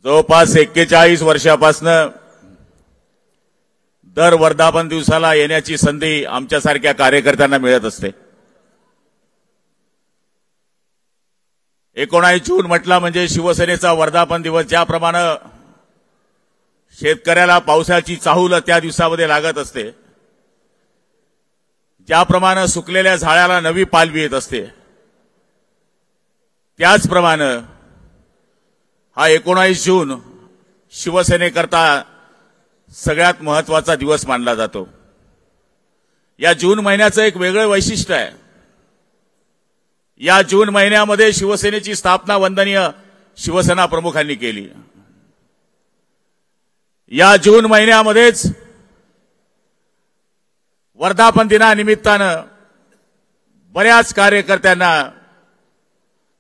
जवळपास 41 वर्षापासून दर वर्धापन दिवसाला येण्याची संधी आमच्यासारख्या कार्यकर्त्यांना मिळत असते। 19 जून म्हटला म्हणजे शिवसेनेचा वर्धापन दिवस। ज्याप्रमाणे शेतकऱ्याला पावसाची चाहूल त्या दिवसामध्ये लागत असते, ज्याप्रमाणे सुकलेल्या झाडाला नवी पालवी येत असते, त्याचप्रमाणे हा 19 जून शिवसेनेकरता सगळ्यात महत्त्वाचा दिवस मानला जातो। या जून महिन्याचं एक वेगळं वैशिष्ट्य आहे। या जून महिन्यामध्ये शिवसेनेची स्थापना वंदनीय शिवसेना प्रमुखांनी केली। या जून महिन्यामध्येच वर्धापन दिनानिमित्तानं बऱ्याच कार्यकर्त्यांना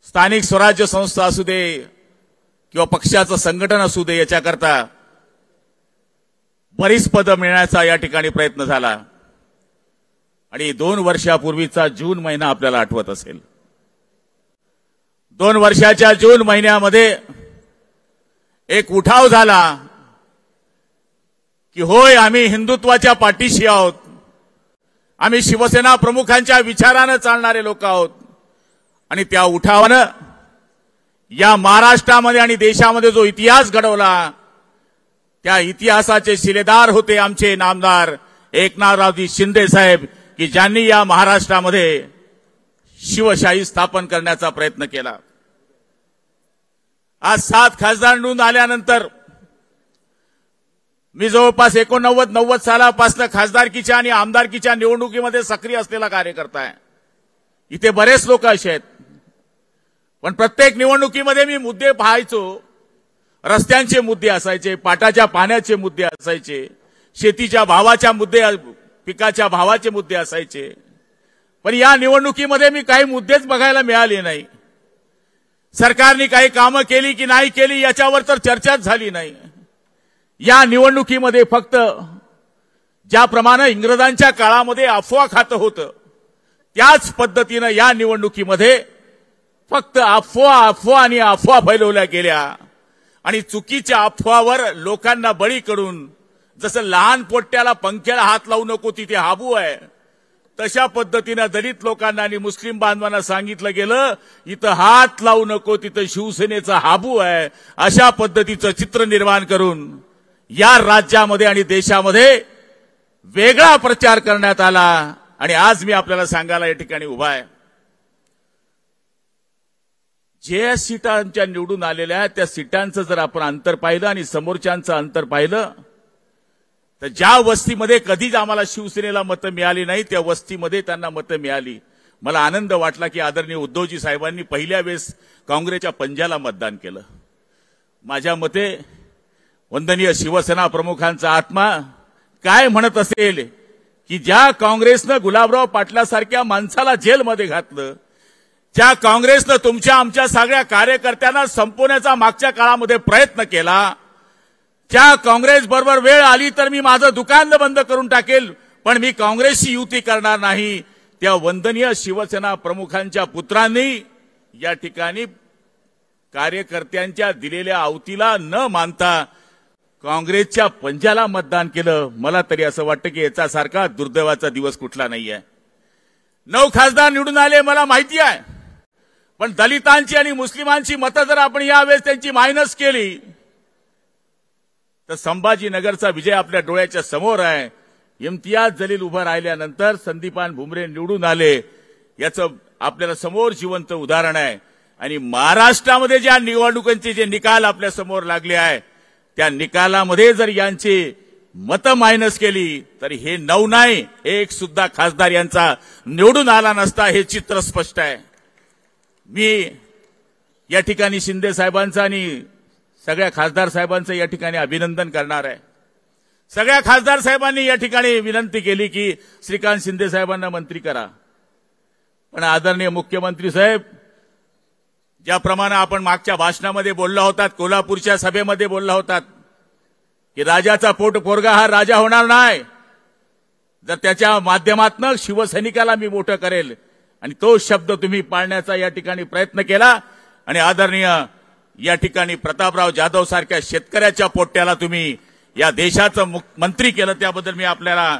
स्थानिक स्वराज्य संस्था असू दे किंवा पक्षाचं संघटन असू दे, याच्याकरता बरीच पदं मिळण्याचा या ठिकाणी प्रयत्न झाला। आणि 2 वर्षापूर्वीचा जून महिना आपल्याला आठवत असेल। 2 वर्षाच्या जून महिन्यामध्ये एक उठाव झाला की होय, आम्ही हिंदुत्वाच्या पाठीशी आहोत, आम्ही शिवसेना प्रमुखांच्या विचारानं चालणारे लोक आहोत। आणि त्या उठावानं या महाराष्ट्रामध्ये आणि देशामध्ये जो इतिहास घडवला, त्या इतिहासाचे शिलेदार होते आमचे नामदार एकनाथरावजी शिंदे साहेब, की ज्यांनी या महाराष्ट्रामध्ये शिवशाही स्थापन करण्याचा प्रयत्न केला। आज 7 खासदार निवडून आल्यानंतर मी जवळपास 89-90 सालापासून खासदारकीच्या आणि आमदारकीच्या निवडणुकीमध्ये सक्रिय असलेला कार्यकर्ता आहे। इथे बरेच लोक असे आहेत, पण प्रत्येक निवडणुकीमध्ये मी मुद्दे पाहायचो। रस्त्यांचे मुद्दे असायचे, पाटाच्या पाण्याचे मुद्दे असायचे, शेतीच्या भावाच्या मुद्दे, पिकाच्या भावाचे मुद्दे असायचे। पण या निवडणुकीमध्ये मी काही मुद्देच बघायला मिळाले नाही। सरकारने काही कामं केली की नाही केली याच्यावर तर चर्चाच झाली नाही। या निवडणुकीमध्ये फक्त ज्याप्रमाणे इंग्रजांच्या काळामध्ये अफवा खातं होतं, त्याच पद्धतीनं या निवडणुकीमध्ये फक्त अफवा आणि अफवा फैलवल्या गेल्या। आणि चुकीच्या अफवावर लोकांना बळी करून, जसं लहान पोट्याला पंख्याला हात लावू नको तिथे हाबू आहे, तशा पद्धतीनं दलित लोकांना आणि मुस्लिम बांधवांना सांगितलं गेलं, इथं हात लावू नको, तिथं शिवसेनेचा हाबू आहे। अशा पद्धतीचं चित्र निर्माण करून या राज्यामध्ये आणि देशामध्ये वेगळा प्रचार करण्यात आला। आणि आज मी आपल्याला सांगायला या ठिकाणी उभा आहे, जे सीटांच्या निवडून आलेल्या आहेत त्या सीटांचं जर आपण अंतर पाहिलं आणि समोरच्यांचं अंतर पाहिलं, तर ज्या वस्तीमध्ये कधीच आम्हाला शिवसेनेला मतं मिळाली नाही, त्या वस्तीमध्ये त्यांना मतं मिळाली। मला आनंद वाटला की आदरणीय उद्धवजी साहेबांनी पहिल्या वेळेस काँग्रेसच्या पंजाला मतदान केलं। माझ्या मते वंदनीय शिवसेना प्रमुखांचा आत्मा काय म्हणत असेल की ज्या काँग्रेसनं गुलाबराव पाटलासारख्या माणसाला जेलमध्ये घातलं, ज्या काँग्रेसनं तुमच्या आमच्या सगळ्या कार्यकर्त्यांना संपवण्याचा मागच्या काळामध्ये प्रयत्न केला, ज्या काँग्रेस बरोबर वेळ आली तर मी माझं दुकान बंद करून टाकेल पण मी काँग्रेसशी युती करणार नाही, त्या वंदनीय शिवसेना प्रमुखांच्या पुत्रांनी या ठिकाणी कार्यकर्त्यांच्या दिलेल्या आवतीला न मानता काँग्रेसच्या पंजाला मतदान केलं। मला तरी असं वाटतं की याच्यासारखा दुर्दैवाचा दिवस कुठला नाहीये। 9 खासदार निवडून आले मला माहिती आहे, पण दलितांची आणि मुस्लिमांची मतं जर आपण यावेळेस त्यांची मायनस केली तर संभाजीनगरचा विजय आपल्या डोळ्याच्या समोर आहे। इम्तियाज जलील उभं राहिल्यानंतर संदीपान भुमरे निवडून आले, याचं आपल्याला समोर जिवंत उदाहरण आहे। आणि महाराष्ट्रामध्ये ज्या निवडणुकांचे जे निकाल आपल्या समोर लागले आहे, त्या निकालामध्ये जर यांची मतं मायनस केली तर हे 9 नाही, 1 सुद्धा खासदार यांचा निवडून आला नसता, हे चित्र स्पष्ट आहे। मी या ठिकाणी शिंदे साहेबांचं आणि सगळ्या खासदार साहेबांचं या ठिकाणी अभिनंदन करणार आहे। सगळ्या खासदार साहेबांनी या ठिकाणी विनंती केली की श्रीकांत शिंदे साहेबांना मंत्री करा, पण आदरणीय मुख्यमंत्री साहेब, ज्याप्रमाणे आपण मागच्या भाषणामध्ये बोलला होतात, कोल्हापूरच्या सभेमध्ये बोलला होतात की राजाचा पोट पोरगा हा राजा होणार नाही, जर त्याच्या माध्यमातून शिवसैनिकाला मी मोठं करेल, आणि तो शब्द तुम्ही पाळण्याचा या ठिकाणी प्रयत्न केला। आणि आदरणीय या ठिकाणी प्रतापराव जाधव सारख्या शेतकऱ्याच्या पोट्याला तुम्ही या देशाचं मंत्री केलं, त्याबद्दल मी आपल्याला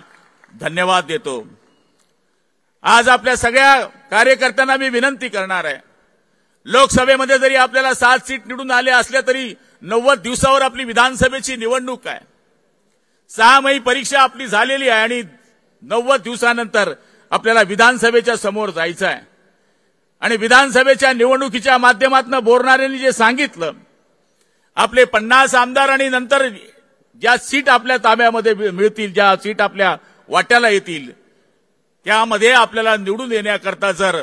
धन्यवाद देतो. आज आपल्या सगळ्या कार्यकर्त्यांना मी विनंती करणार आहे, लोकसभेमध्ये जरी आपल्याला 7 सीट निवडून आले असल्या तरी 90 दिवसावर आपली विधानसभेची निवडणूक आहे. 6 महिने परीक्षा आपली झालेली आहे आणि 90 दिवसानंतर आपल्याला विधानसभेच्या समोर जायचं आहे. आणि विधानसभेच्या निवडणुकीच्या माध्यमातून बोलणाऱ्यांनी जे सांगितलं, आपले 50 आमदार आणि नंतर ज्या सीट आपल्या ताब्यामध्ये मिळतील, ज्या सीट आपल्या वाट्याला येतील, त्यामध्ये आपल्याला निवडून येण्याकरता जर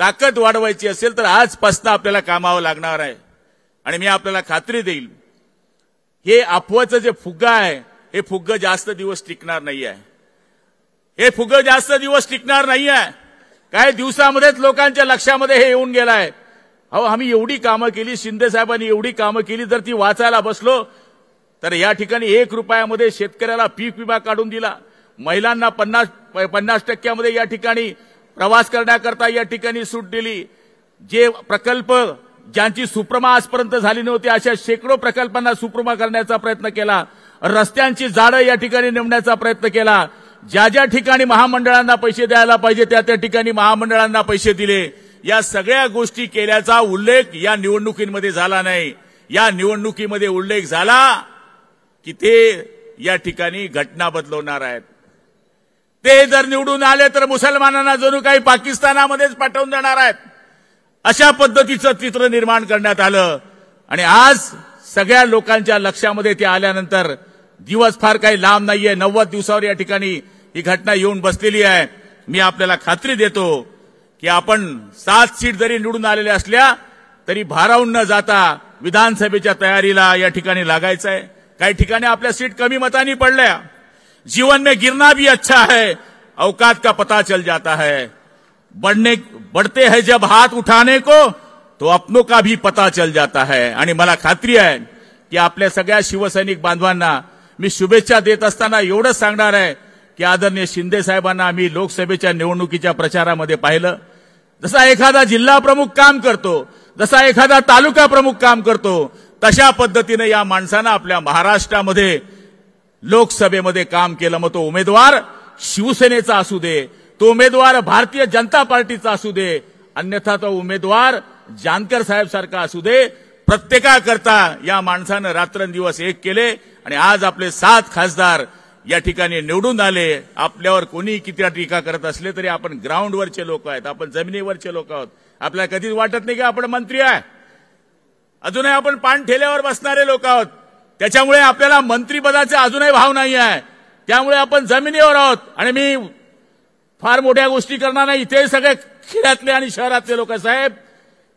ताकद वाढवायची असेल तर आजपासून आपल्याला कामावं लागणार आहे. आणि मी आपल्याला खात्री देईल, हे अफवाचं जे फुग्गा आहे, हे फुग्ग जास्त दिवस टिकणार नाही आहे. हे फुग्ग जास्त दिवस टिकणार नाही आहे. काही दिवसामध्येच लोकांच्या लक्षामध्ये हे येऊन गेलाय, अहो आम्ही एवढी कामं केली, शिंदे साहेबांनी एवढी कामं केली, जर ती वाचायला बसलो तर या ठिकाणी 1 रुपयामध्ये शेतकऱ्याला पीक विमा काढून दिला, महिलांना 50% या ठिकाणी प्रवास करण्याकरता या ठिकाणी सूट दिली. जे प्रकल्प ज्यांची सुप्रमा आजपर्यंत झाली नव्हती अशा शेकडो प्रकल्पांना सुप्रमा करण्याचा प्रयत्न केला. रस्त्यांची जाळं या ठिकाणी नेमण्याचा प्रयत्न केला. ज्या ज्या ठिकाणी महामंडळांना पैसे द्यायला पाहिजे त्या त्या ठिकाणी महामंडळांना पैसे दिले. या सगळ्या गोष्टी केल्याचा उल्लेख या निवडणुकीमध्ये झाला नाही. या निवडणुकीमध्ये उल्लेख झाला की ते या ठिकाणी घटना बदलवणार आहेत. ते जर निवडून आले तर मुसलमानांना जणू काही पाकिस्तानामध्येच पाठवून देणार आहेत, अशा पद्धतीचं चित्र निर्माण करण्यात आलं. आणि आज सगळ्या लोकांच्या लक्षामध्ये ते आल्यानंतर दिवस फार काही लांब नाहीये, 90 दिवसावर या ठिकाणी ही घटना येऊन बसलेली आहे. मी आपल्याला खात्री देतो की आपण 7 सीट जरी निवडून आलेल्या असल्या तरी भारावून न जाता विधानसभेच्या तयारीला या ठिकाणी लागायचं आहे. काही ठिकाणी आपल्या सीट कमी मतांनी पडल्या. जीवन में गिरना भी अच्छा है, औकात का पता चल जाता है. बढ़ते हैं जब हाथ उठाने को तो अपनों का भी पता चल जाता है. आणि मला खात्री आहे की आपल्या सगळ्या शिवसैनिक बांधवांना मी शुभेच्छा देत असताना एवढंच सांगणार आहे की आदरणीय शिंदे साहेबांना आम्ही लोकसभेच्या निवडणुकीच्या प्रचारामध्ये पाहिलं. जसा एखादा जिल्हा प्रमुख काम करतो, जसा एखादा तालुका प्रमुख काम करतो, तशा पद्धतीने या माणसानं आपल्या महाराष्ट्रामध्ये लोकसभेमध्ये काम केलं. मग तो उमेदवार शिवसेनेचा असू दे, तो उमेदवार भारतीय जनता पार्टीचा असू दे, अन्यथा तो उमेदवार जानकर साहेब सारखा असू दे, प्रत्येकाकरता या माणसानं रात्रंदिवस एक केले. आणि आज आपले 7 खासदार या ठिकाणी निवडून आले. आपल्यावर कोणी किती टीका करत असले तरी आपण ग्राउंडवरचे लोक आहेत, आपण जमिनीवरचे लोक आहोत. आपल्याला कधीच वाटत नाही की आपण मंत्री आहे, अजूनही आपण पान ठेल्यावर बसणारे लोक आहोत. त्याच्यामुळे आपल्याला मंत्रीपदाचा अजूनही भाव नाही आहे. त्यामुळे आपण जमिनीवर आहोत. आणि मी फार मोठ्या गोष्टी करणार नाही. इथे सगळे खेड्यातले आणि शहरातले लोक साहेब,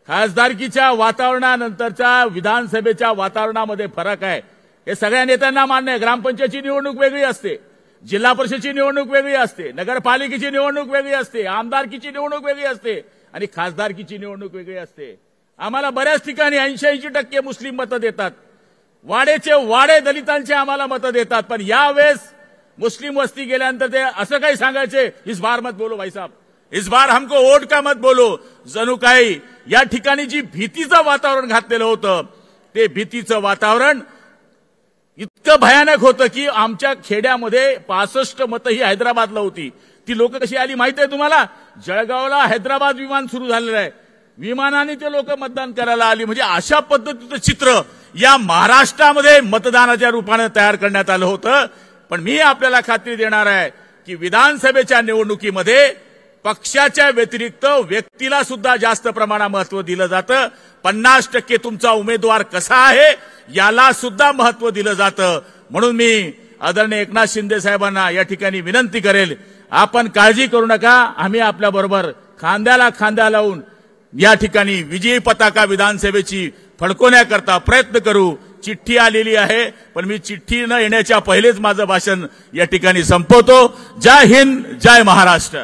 खासदारकीच्या वातावरणानंतरच्या विधानसभेच्या वातावरणामध्ये फरक आहे, हे सगळ्या नेत्यांना मान्य आहे. ग्रामपंचायतची निवडणूक वेगळी असते, जिल्हा परिषदेची निवडणूक वेगळी असते, नगरपालिकेची निवडणूक वेगळी असते, आमदारकीची निवडणूक वेगळी असते आणि खासदारकीची निवडणूक वेगळी असते. आम्हाला बऱ्याच ठिकाणी 80% मुस्लिम मतं देतात, वाडेचे वाडे दलितांचे आम्हाला मतं देतात. पण यावेळेस मुस्लिम वस्ती गेल्यानंतर ते असं काही सांगायचे, इस बार मत बोलो भाई साहब, इस बार हमको वोट का मत बोलो. जणू काही या ठिकाणी जी भीतीचं वातावरण घातलेलं होतं, ते भीतीचं वातावरण इतकं भयानक होतं की आमच्या खेड्यामध्ये 65 मतं ही हैदराबादला होती. ती लोक कशी आली माहिती आहे तुम्हाला? जळगावला हैदराबाद विमान सुरू झालेलं आहे, विमानाने ते लोक मतदान करायला आली. म्हणजे अशा पद्धतीचं चित्र या महाराष्ट्रामध्ये मतदानाच्या रूपाने तयार करण्यात आलं होतं. पण मी आपल्याला खात्री देणार आहे की विधानसभेच्या निवडणुकीमध्ये पक्षाच्या व्यतिरिक्त व्यक्तीला सुद्धा जास्त प्रमाणात महत्व दिलं जातं. 50% तुमचा उमेदवार कसा आहे याला सुद्धा महत्व दिलं जातं. म्हणून मी आदरणीय एकनाथ शिंदे साहेबांना या ठिकाणी विनंती करेल, आपण काळजी करू नका, आम्ही आपल्याबरोबर खांद्याला खांदा लावून या ठिकाणी विजयी पताका विधानसभेची फडकवण्याकरता प्रयत्न करू. चिठ्ठी आलेली आहे, पण मी चिठ्ठी न येण्याच्या पहिलेच माझं भाषण या ठिकाणी संपवतो. जय हिंद, जय महाराष्ट्र.